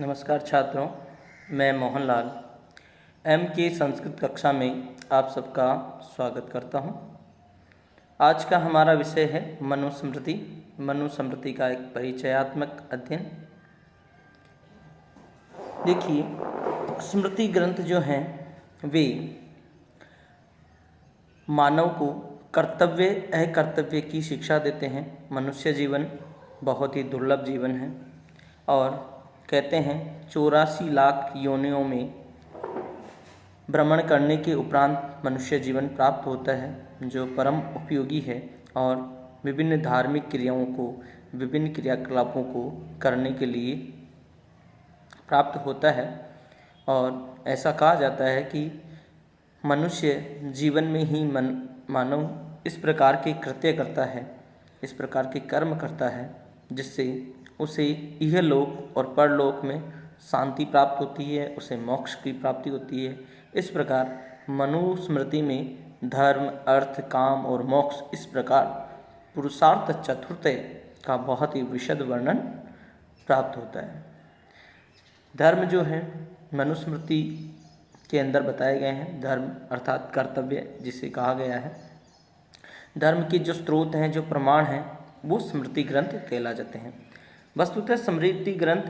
नमस्कार छात्रों, मैं मोहनलाल एम के संस्कृत कक्षा में आप सबका स्वागत करता हूं। आज का हमारा विषय है मनुस्मृति। मनुस्मृति का एक परिचयात्मक अध्ययन। देखिए, स्मृति ग्रंथ जो हैं वे मानव को कर्तव्य अकर्तव्य की शिक्षा देते हैं। मनुष्य जीवन बहुत ही दुर्लभ जीवन है और कहते हैं 84 लाख योनियों में भ्रमण करने के उपरांत मनुष्य जीवन प्राप्त होता है, जो परम उपयोगी है और विभिन्न धार्मिक क्रियाओं को, विभिन्न क्रियाकलापों को करने के लिए प्राप्त होता है। और ऐसा कहा जाता है कि मनुष्य जीवन में ही मानव इस प्रकार के कृत्य करता है, इस प्रकार के कर्म करता है, जिससे उसे इहलोक और परलोक में शांति प्राप्त होती है, उसे मोक्ष की प्राप्ति होती है। इस प्रकार मनुस्मृति में धर्म, अर्थ, काम और मोक्ष इस प्रकार पुरुषार्थ चतुर्थय का बहुत ही विशद वर्णन प्राप्त होता है। धर्म जो है मनुस्मृति के अंदर बताए गए हैं। धर्म अर्थात कर्तव्य जिसे कहा गया है। धर्म के जो स्रोत हैं, जो प्रमाण हैं, वो स्मृति ग्रंथ कहला जाते हैं। वस्तुतः स्मृति ग्रंथ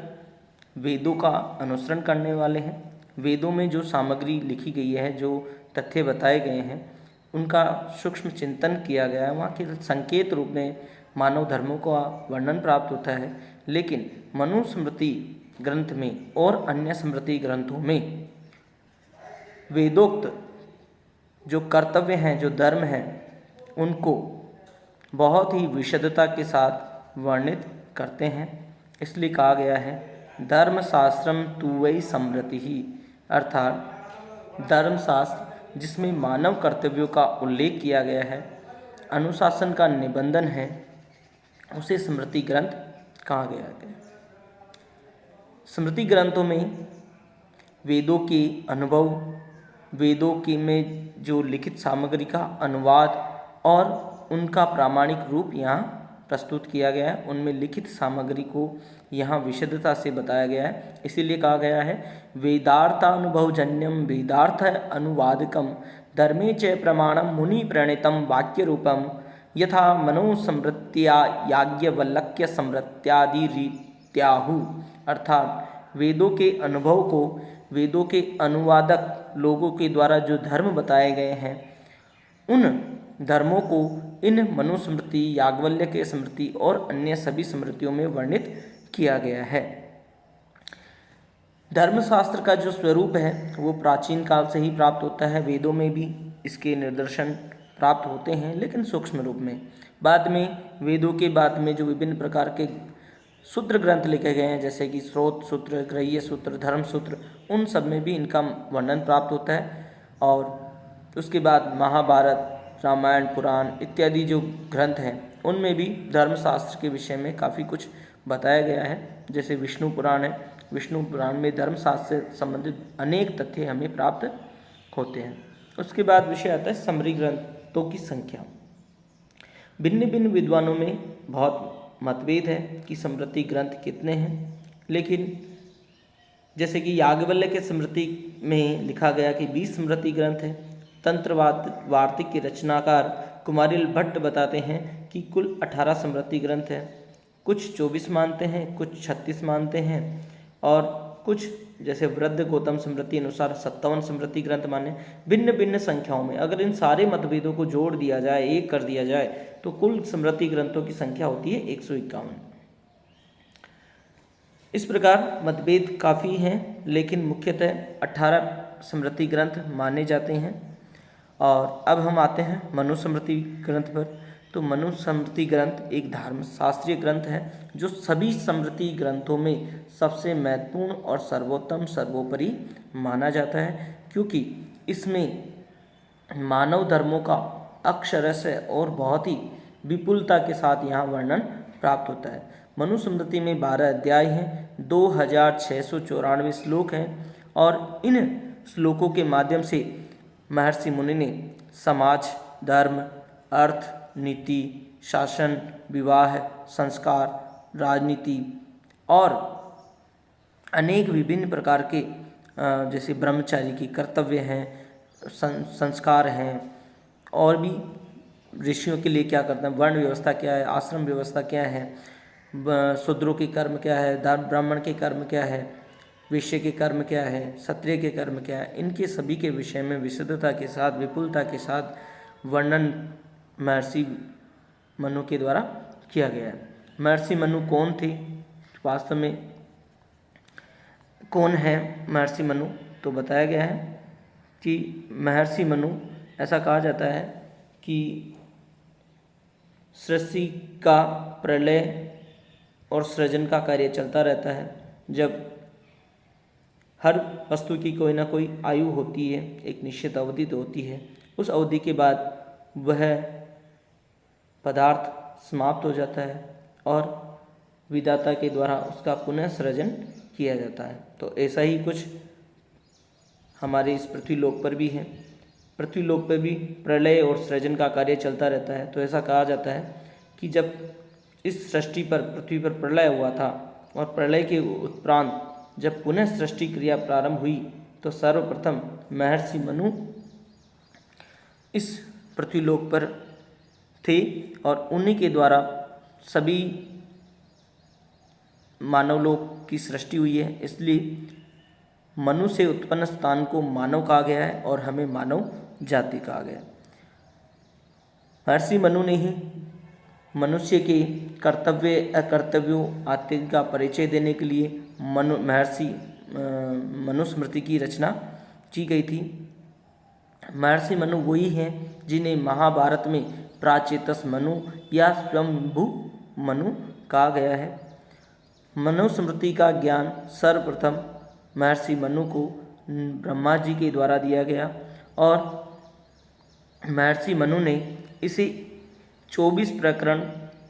वेदों का अनुसरण करने वाले हैं। वेदों में जो सामग्री लिखी गई है, जो तथ्य बताए गए हैं, उनका सूक्ष्म चिंतन किया गया है। वहाँ के संकेत रूप में मानव धर्मों का वर्णन प्राप्त होता है। लेकिन मनुस्मृति ग्रंथ में और अन्य स्मृति ग्रंथों में वेदोक्त जो कर्तव्य हैं, जो धर्म हैं, उनको बहुत ही विशदता के साथ वर्णित करते हैं। इसलिए कहा गया है धर्मशास्त्रम तु वै स्मृति ही, अर्थात धर्मशास्त्र जिसमें मानव कर्तव्यों का उल्लेख किया गया है, अनुशासन का निबंधन है, उसे स्मृति ग्रंथ कहा गया है। स्मृति ग्रंथों में वेदों के अनुभव, वेदों के में जो लिखित सामग्री का अनुवाद और उनका प्रामाणिक रूप यहाँ प्रस्तुत किया गया है। उनमें लिखित सामग्री को यहाँ विशदता से बताया गया है। इसीलिए कहा गया है वेदार्थानुभवजन्यम वेदार्थ अनुवादकम धर्मे च प्रमाणम मुनि प्रणीतम वाक्य रूपम यथा मनुस्मृत्या याज्ञवल्क्य स्मृत्यादि रीत्याहु। अर्थात वेदों के अनुभव को वेदों के अनुवादक लोगों के द्वारा जो धर्म बताए गए हैं, उन धर्मों को इन मनुस्मृति, याज्ञवल्क्य स्मृति और अन्य सभी स्मृतियों में वर्णित किया गया है। धर्मशास्त्र का जो स्वरूप है वो प्राचीन काल से ही प्राप्त होता है। वेदों में भी इसके निदर्शन प्राप्त होते हैं, लेकिन सूक्ष्म रूप में। बाद में वेदों के बाद में जो विभिन्न प्रकार के सूत्र ग्रंथ लिखे गए हैं, जैसे कि स्रोत सूत्र, ग्रह्य सूत्र, धर्म सूत्र, उन सब में भी इनका वर्णन प्राप्त होता है। और उसके बाद महाभारत, रामायण, पुराण इत्यादि जो ग्रंथ हैं, उनमें भी धर्मशास्त्र के विषय में काफ़ी कुछ बताया गया है। जैसे विष्णु पुराण है, विष्णु पुराण में धर्मशास्त्र से संबंधित अनेक तथ्य हमें प्राप्त होते हैं। उसके बाद विषय आता है स्मृति ग्रंथों की संख्या। भिन्न भिन्न विद्वानों में बहुत मतभेद है कि स्मृति ग्रंथ कितने हैं, लेकिन जैसे कि याज्ञवल्क्य स्मृति में लिखा गया कि 20 स्मृति ग्रंथ हैं। तंत्र वार्तिक के रचनाकार कुमारिल भट्ट बताते हैं कि कुल 18 स्मृति ग्रंथ हैं। कुछ 24 मानते हैं, कुछ 36 मानते हैं और कुछ जैसे वृद्ध गौतम स्मृति अनुसार 57 स्मृति ग्रंथ माने। भिन्न भिन्न संख्याओं में अगर इन सारे मतभेदों को जोड़ दिया जाए, एक कर दिया जाए, तो कुल स्मृति ग्रंथों की संख्या होती है 151। इस प्रकार मतभेद काफ़ी हैं, लेकिन मुख्यतः 18 स्मृति ग्रंथ माने जाते हैं। और अब हम आते हैं मनुस्मृति ग्रंथ पर। तो मनुस्मृति ग्रंथ एक धर्मशास्त्रीय ग्रंथ है, जो सभी स्मृति ग्रंथों में सबसे महत्वपूर्ण और सर्वोत्तम, सर्वोपरि माना जाता है, क्योंकि इसमें मानव धर्मों का अक्षरशः और बहुत ही विपुलता के साथ यहाँ वर्णन प्राप्त होता है। मनुस्मृति में 12 अध्याय हैं, 2694 श्लोक हैं और इन श्लोकों के माध्यम से महर्षि मुनि ने समाज, धर्म, अर्थ, नीति, शासन, विवाह, संस्कार, राजनीति और अनेक विभिन्न प्रकार के जैसे ब्रह्मचारी के कर्तव्य हैं, संस्कार हैं, और भी ऋषियों के लिए क्या करते हैं, वर्ण व्यवस्था क्या है, आश्रम व्यवस्था क्या है, शूद्रों के कर्म क्या है, ब्राह्मण के कर्म क्या है, वैश्य के कर्म क्या है, क्षत्रिय के कर्म क्या है, इनके सभी के विषय में विशुद्धता के साथ, विपुलता के साथ वर्णन महर्षि मनु के द्वारा किया गया है। महर्षि मनु कौन थे, वास्तव में कौन है महर्षि मनु? तो बताया गया है कि महर्षि मनु, ऐसा कहा जाता है कि सृष्टि का प्रलय और सृजन का कार्य चलता रहता है। जब हर वस्तु की कोई ना कोई आयु होती है, एक निश्चित अवधि तो होती है, उस अवधि के बाद वह पदार्थ समाप्त हो जाता है और विधाता के द्वारा उसका पुनः सृजन किया जाता है। तो ऐसा ही कुछ हमारे इस पृथ्वीलोक पर भी है। पृथ्वीलोक पर भी प्रलय और सृजन का कार्य चलता रहता है। तो ऐसा कहा जाता है कि जब इस सृष्टि पर, पृथ्वी पर प्रलय हुआ था और प्रलय के उपरांत जब पुनः सृष्टि क्रिया प्रारंभ हुई, तो सर्वप्रथम महर्षि मनु इस पृथ्वीलोक पर थे और उन्हीं के द्वारा सभी मानवलोक की सृष्टि हुई है। इसलिए मनु से उत्पन्न स्थान को मानव कहा गया है और हमें मानव जाति कहा गया है। महर्षि मनु ने ही मनुष्य के कर्तव्य अकर्तव्यों आदि का परिचय देने के लिए महर्षि मनुस्मृति की रचना की गई थी। महर्षि मनु वही हैं जिन्हें महाभारत में प्राचेतस मनु या स्वयंभू मनु कहा गया है। मनुस्मृति का ज्ञान सर्वप्रथम महर्षि मनु को ब्रह्मा जी के द्वारा दिया गया और महर्षि मनु ने इसे 24 प्रकरण,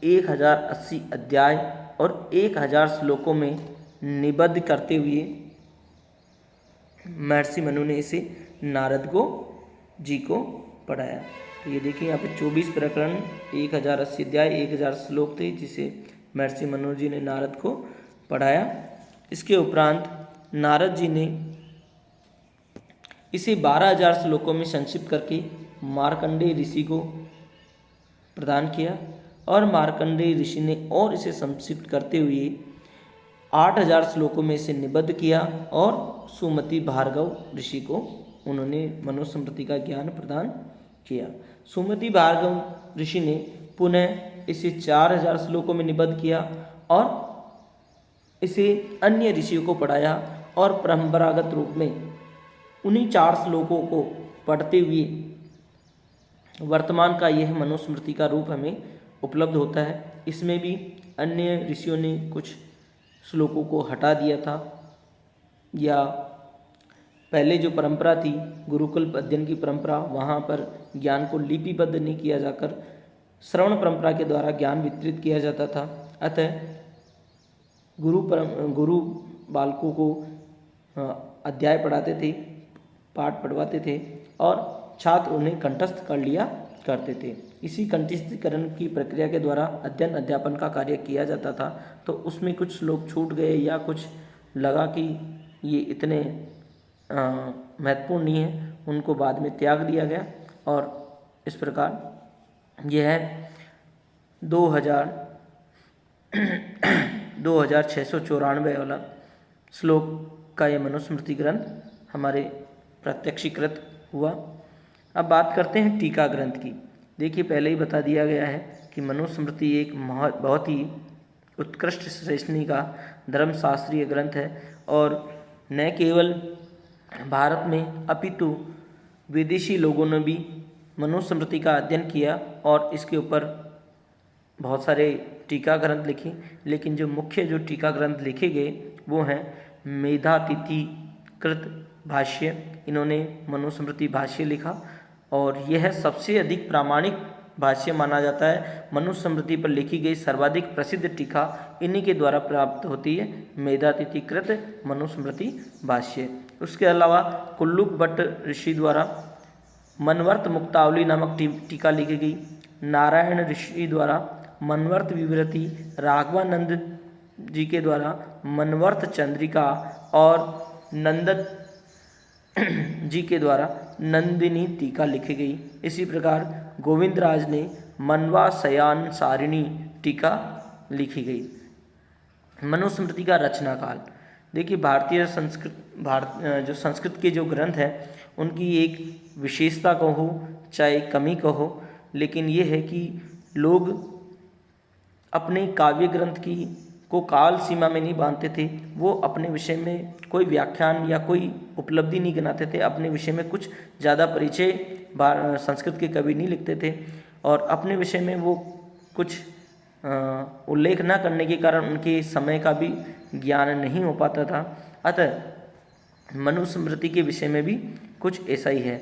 1080 अध्याय और 1000 श्लोकों में निबद्ध करते हुए महर्षि मनु ने इसे नारद जी को पढ़ाया। तो ये देखिए यहाँ पे 24 प्रकरण, 1080 अध्याय, 1000 श्लोक थे जिसे महर्षि मनु जी ने नारद को पढ़ाया। इसके उपरांत नारद जी ने इसे 12000 श्लोकों में संक्षिप्त करके मार्कंडेय ऋषि को प्रदान किया और मार्कंडेय ऋषि ने और इसे संक्षिप्त करते हुए 8000 श्लोकों में इसे निबद्ध किया और सुमति भार्गव ऋषि को उन्होंने मनुस्मृति का ज्ञान प्रदान किया। सुमति भार्गव ऋषि ने पुनः इसे 4000 श्लोकों में निबद्ध किया और इसे अन्य ऋषियों को पढ़ाया और परंपरागत रूप में उन्हीं 4 श्लोकों को पढ़ते हुए वर्तमान का यह मनुस्मृति का रूप हमें उपलब्ध होता है। इसमें भी अन्य ऋषियों ने कुछ श्लोकों को हटा दिया था या पहले जो परंपरा थी गुरुकुल अध्ययन की परंपरा, वहाँ पर ज्ञान को लिपिबद्ध नहीं किया जाकर श्रवण परंपरा के द्वारा ज्ञान वितरित किया जाता था। अतः गुरु बालकों को अध्याय पढ़ाते थे, पाठ पढ़वाते थे और छात्र उन्हें कंठस्थ कर लिया करते थे। इसी कंठस्थीकरण की प्रक्रिया के द्वारा अध्ययन अध्यापन का कार्य किया जाता था। तो उसमें कुछ श्लोक छूट गए या कुछ लगा कि ये इतने महत्वपूर्ण नहीं है, उनको बाद में त्याग दिया गया और इस प्रकार यह 2694 वाला श्लोक का यह मनुस्मृति ग्रंथ हमारे प्रत्यक्षीकृत हुआ। अब बात करते हैं टीका ग्रंथ की। देखिए पहले ही बता दिया गया है कि मनुस्मृति एक बहुत ही उत्कृष्ट श्रेष्ठनी का धर्मशास्त्रीय ग्रंथ है और न केवल भारत में अपितु विदेशी लोगों ने भी मनुस्मृति का अध्ययन किया और इसके ऊपर बहुत सारे टीका ग्रंथ लिखे। लेकिन जो मुख्य जो टीका ग्रंथ लिखे गए वो हैं मेधातिथि कृत भाष्य। इन्होंने मनुस्मृति भाष्य लिखा और यह सबसे अधिक प्रामाणिक भाष्य माना जाता है। मनुस्मृति पर लिखी गई सर्वाधिक प्रसिद्ध टीका इन्हीं के द्वारा प्राप्त होती है, मेधातिथि कृत मनुस्मृति भाष्य। उसके अलावा कुल्लुक भट्ट ऋषि द्वारा मनवर्त मुक्तावली नामक टीका लिखी गई। नारायण ऋषि द्वारा मनवर्त विवृति, राघवानंद जी के द्वारा मनवर्त चंद्रिका और नंदत जी के द्वारा नंदिनी टीका लिखी गई। इसी प्रकार गोविंदराज ने मनवा शयान सारिणी टीका लिखी गई। मनुस्मृति का रचना काल, देखिए भारतीय जो संस्कृत के जो ग्रंथ हैं उनकी एक विशेषता कहो चाहे कमी कहो, लेकिन ये है कि लोग अपने काव्य ग्रंथ की को काल सीमा में नहीं बांधते थे। वो अपने विषय में कोई व्याख्यान या कोई उपलब्धि नहीं गिनाते थे, अपने विषय में कुछ ज़्यादा परिचय संस्कृत के कवि नहीं लिखते थे और अपने विषय में वो कुछ उल्लेख न करने के कारण उनके समय का भी ज्ञान नहीं हो पाता था। अतः मनुस्मृति के विषय में भी कुछ ऐसा ही है।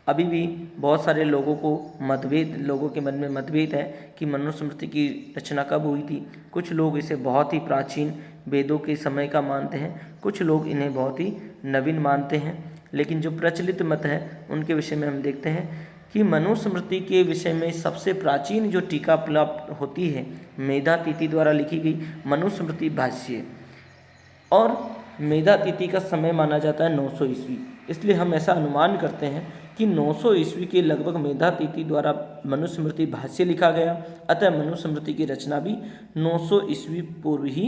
अभी भी बहुत सारे लोगों के मन में मतभेद है कि मनुस्मृति की रचना कब हुई थी। कुछ लोग इसे बहुत ही प्राचीन वेदों के समय का मानते हैं, कुछ लोग इन्हें बहुत ही नवीन मानते हैं। लेकिन जो प्रचलित मत है उनके विषय में हम देखते हैं कि मनुस्मृति के विषय में सबसे प्राचीन जो टीका प्राप्त होती है मेधातिथि द्वारा लिखी गई मनुस्मृति भाष्य, और मेधातिथि का समय माना जाता है 900 ईस्वी। इसलिए हम ऐसा अनुमान करते हैं कि 900 ईस्वी के लगभग मेधातिथि द्वारा मनुस्मृति भाष्य लिखा गया। अतः मनुस्मृति की रचना भी 900 ईस्वी पूर्व ही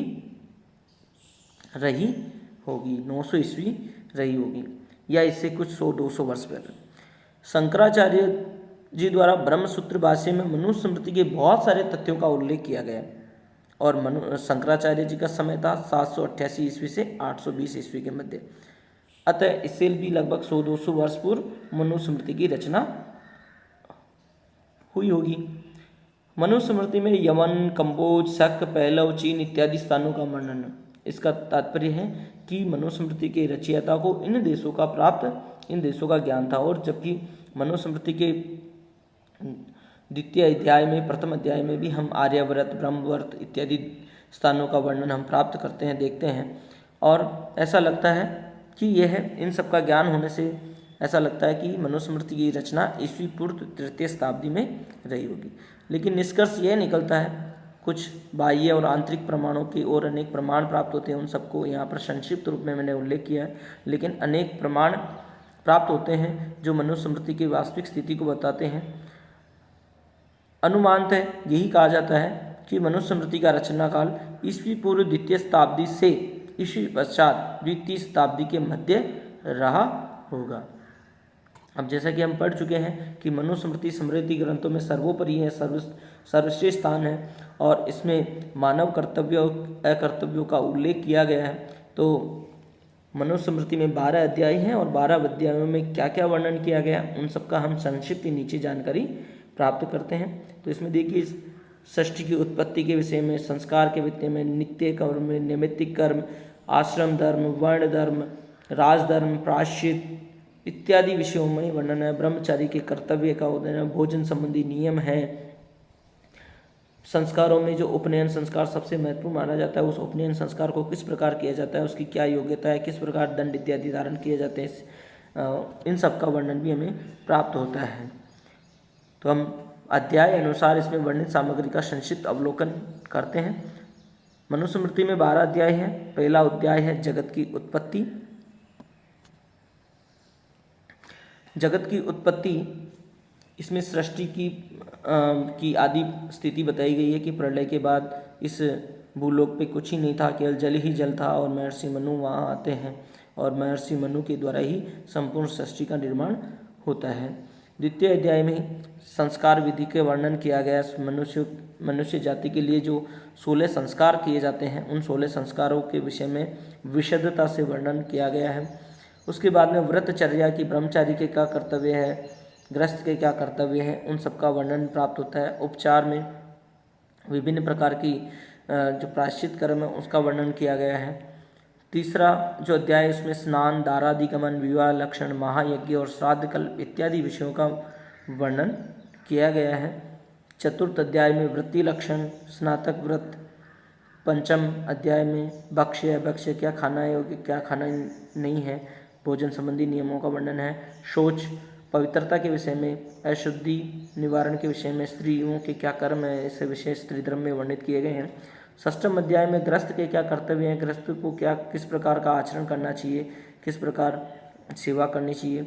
रही होगी, 900 ईस्वी रही होगी या इससे कुछ 100-200 वर्ष पहले। शंकराचार्य जी द्वारा ब्रह्मसूत्र भाष्य में मनुस्मृति के बहुत सारे तथ्यों का उल्लेख किया गया और शंकराचार्य जी का समय था 788 ईस्वी से 820 ईस्वी के मध्य। अतः इससे भी लगभग 100-200 वर्ष पूर्व मनुस्मृति की रचना हुई होगी। मनुस्मृति में यमन, कंबोज, शक, पहलव, चीन इत्यादि स्थानों का वर्णन। इसका तात्पर्य है कि मनुस्मृति के रचयिता को इन देशों का ज्ञान था, और जबकि मनुस्मृति के द्वितीय अध्याय में, प्रथम अध्याय में भी हम आर्यावर्त, ब्रह्मवर्त इत्यादि स्थानों का वर्णन हम प्राप्त करते हैं, देखते हैं, और ऐसा लगता है कि यह इन सब का ज्ञान होने से ऐसा लगता है कि मनुस्मृति की रचना ईस्वी पूर्व तृतीय शताब्दी में रही होगी। लेकिन निष्कर्ष यह निकलता है, कुछ बाह्य और आंतरिक प्रमाणों की ओर अनेक प्रमाण प्राप्त होते हैं, उन सबको यहाँ पर संक्षिप्त रूप में मैंने उल्लेख किया है, लेकिन अनेक प्रमाण प्राप्त होते हैं जो मनुस्मृति की वास्तविक स्थिति को बताते हैं। अनुमानतः यही कहा जाता है कि मनुस्मृति का रचना काल ईस्वी पूर्व द्वितीय शताब्दी से ईस्वी पश्चात द्वितीय शताब्दी के मध्य रहा होगा। अब जैसा कि हम पढ़ चुके हैं कि मनुस्मृति स्मृति ग्रंथों में सर्वोपरि है, सर्वश्रेष्ठ स्थान है, और इसमें मानव कर्तव्य और अकर्तव्यों का उल्लेख किया गया है। तो मनुस्मृति में 12 अध्याय हैं और 12 अध्यायों में क्या क्या वर्णन किया गया उन सब का हम संक्षिप्त नीचे जानकारी प्राप्त करते हैं। तो इसमें देखिए षष्ठी की उत्पत्ति के विषय में, संस्कार के विषय में, नित्य कर्म में, नैमित्तिक कर्म, आश्रम धर्म, वर्ण धर्म, राजधर्म, प्रायश्चित इत्यादि विषयों में वर्णन है। ब्रह्मचारी के कर्तव्य का उदाहरण, भोजन संबंधी नियम है। संस्कारों में जो उपनयन संस्कार सबसे महत्वपूर्ण माना जाता है, उस उपनयन संस्कार को किस प्रकार किया जाता है, उसकी क्या योग्यता है, किस प्रकार दंड इत्यादि धारण किए जाते हैं, इन सब का वर्णन भी हमें प्राप्त होता है। तो हम अध्याय अनुसार इसमें वर्णित सामग्री का संक्षिप्त अवलोकन करते हैं। मनुस्मृति में 12 अध्याय हैं। पहला अध्याय है जगत की उत्पत्ति। जगत की उत्पत्ति, इसमें सृष्टि की आदि स्थिति बताई गई है कि प्रलय के बाद इस भूलोक पे कुछ ही नहीं था, केवल जल ही जल था, और महर्षि मनु वहाँ आते हैं और महर्षि मनु के द्वारा ही संपूर्ण सृष्टि का निर्माण होता है। द्वितीय अध्याय में संस्कार विधि के वर्णन किया गया। मनुष्य जाति के लिए जो 16 संस्कार किए जाते हैं, उन 16 संस्कारों के विषय में विशदता से वर्णन किया गया है। उसके बाद में व्रतचर्या की, ब्रह्मचारी के क्या कर्तव्य है, गृहस्थ के क्या कर्तव्य है, उन सब का वर्णन प्राप्त होता है। उपचार में विभिन्न प्रकार की जो प्रायश्चित कर्म है उसका वर्णन किया गया है। तीसरा जो अध्याय है उसमें स्नान, दारादिगमन, विवाह लक्षण, महायज्ञ और श्राद्ध कल्प इत्यादि विषयों का वर्णन किया गया है। चतुर्थ अध्याय में वृत्ति लक्षण, स्नातक व्रत। पंचम अध्याय में भक्ष्य अभक्ष्य, क्या खाना है योग्य, क्या खाना नहीं है, भोजन संबंधी नियमों का वर्णन है। शौच, पवित्रता के विषय में, अशुद्धि निवारण के विषय में, स्त्रियों के क्या कर्म है, ऐसे विषय स्त्री धर्म में वर्णित किए गए हैं। षष्ठम अध्याय में गृहस्थ के क्या कर्तव्य हैं, गृहस्थ को क्या किस प्रकार का आचरण करना चाहिए, किस प्रकार सेवा करनी चाहिए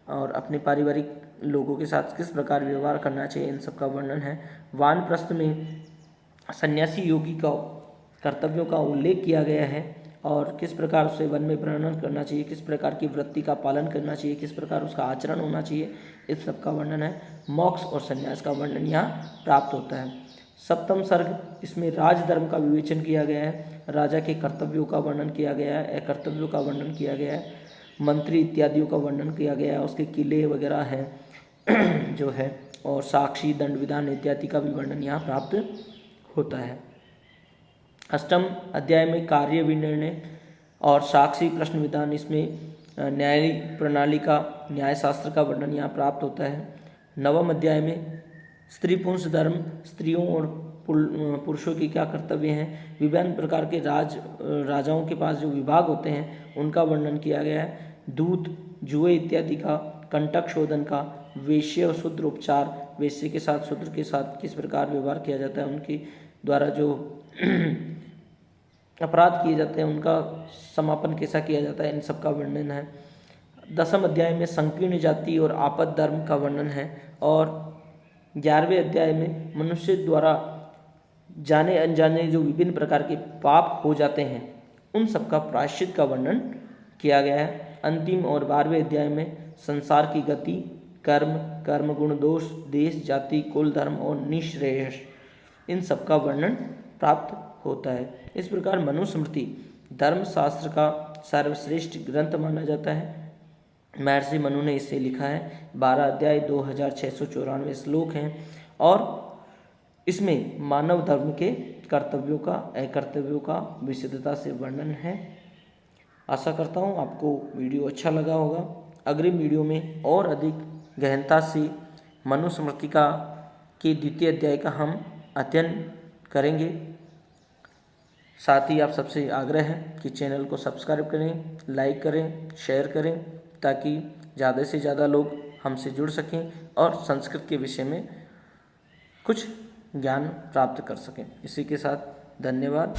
और अपने पारिवारिक लोगों के साथ किस प्रकार व्यवहार करना चाहिए, इन सब का वर्णन है। वानप्रस्थ में सन्यासी योगी का कर्तव्यों का उल्लेख किया गया है और किस प्रकार उसे वन में भ्रमण करना चाहिए, किस प्रकार की वृत्ति का पालन करना चाहिए, किस प्रकार उसका आचरण होना चाहिए, इस सब का वर्णन है। मोक्ष और संन्यास का वर्णन यहाँ प्राप्त होता है। सप्तम सर्ग, इसमें राजधर्म का विवेचन किया गया है, राजा के कर्तव्यों का वर्णन किया गया है, कर्तव्यों का वर्णन किया गया है, मंत्री इत्यादियों का वर्णन किया गया है, उसके किले वगैरह हैं जो है, और साक्षी दंड विधान इत्यादि का भी वर्णन यहाँ प्राप्त होता है। अष्टम अध्याय में कार्य विनिर्णय और साक्षी प्रश्न विधान, इसमें न्यायिक प्रणाली का न्याय शास्त्र का वर्णन यहाँ प्राप्त होता है। नवम अध्याय में स्त्री पुंस धर्म, स्त्रियों और पुरुषों की क्या कर्तव्य हैं, विभिन्न प्रकार के राजाओं के पास जो विभाग होते हैं उनका वर्णन किया गया है। दूत, जुए इत्यादि का, कंटक शोधन का, वेश्य और शूद्र उपचार, वेश्य के साथ शूद्र के साथ किस प्रकार व्यवहार किया जाता है, उनके द्वारा जो अपराध किए जाते हैं उनका समापन कैसा किया जाता है, इन सब का वर्णन है। दसम अध्याय में संकीर्ण जाति और आपद धर्म का वर्णन है और 11वें अध्याय में मनुष्य द्वारा जाने अनजाने जो विभिन्न प्रकार के पाप हो जाते हैं उन सब का प्रायश्चित का वर्णन किया गया है। अंतिम और 12वें अध्याय में संसार की गति, कर्म गुण दोष, देश जाति कुल धर्म और निःश्रेयस, इन सब का वर्णन प्राप्त होता है। इस प्रकार मनुस्मृति धर्मशास्त्र का सर्वश्रेष्ठ ग्रंथ माना जाता है। महर्षि मनु ने इसे लिखा है। 12 अध्याय 2694 श्लोक हैं और इसमें मानव धर्म के कर्तव्यों का अकर्तव्यों का विशदता से वर्णन है। आशा करता हूँ आपको वीडियो अच्छा लगा होगा। अग्रिम वीडियो में और अधिक गहनता से मनुस्मृति का के द्वितीय अध्याय का हम अध्ययन करेंगे। साथ ही आप सबसे आग्रह है कि चैनल को सब्सक्राइब करें, लाइक करें, शेयर करें ताकि ज़्यादा से ज़्यादा लोग हमसे जुड़ सकें और संस्कृत के विषय में कुछ ज्ञान प्राप्त कर सकें। इसी के साथ धन्यवाद।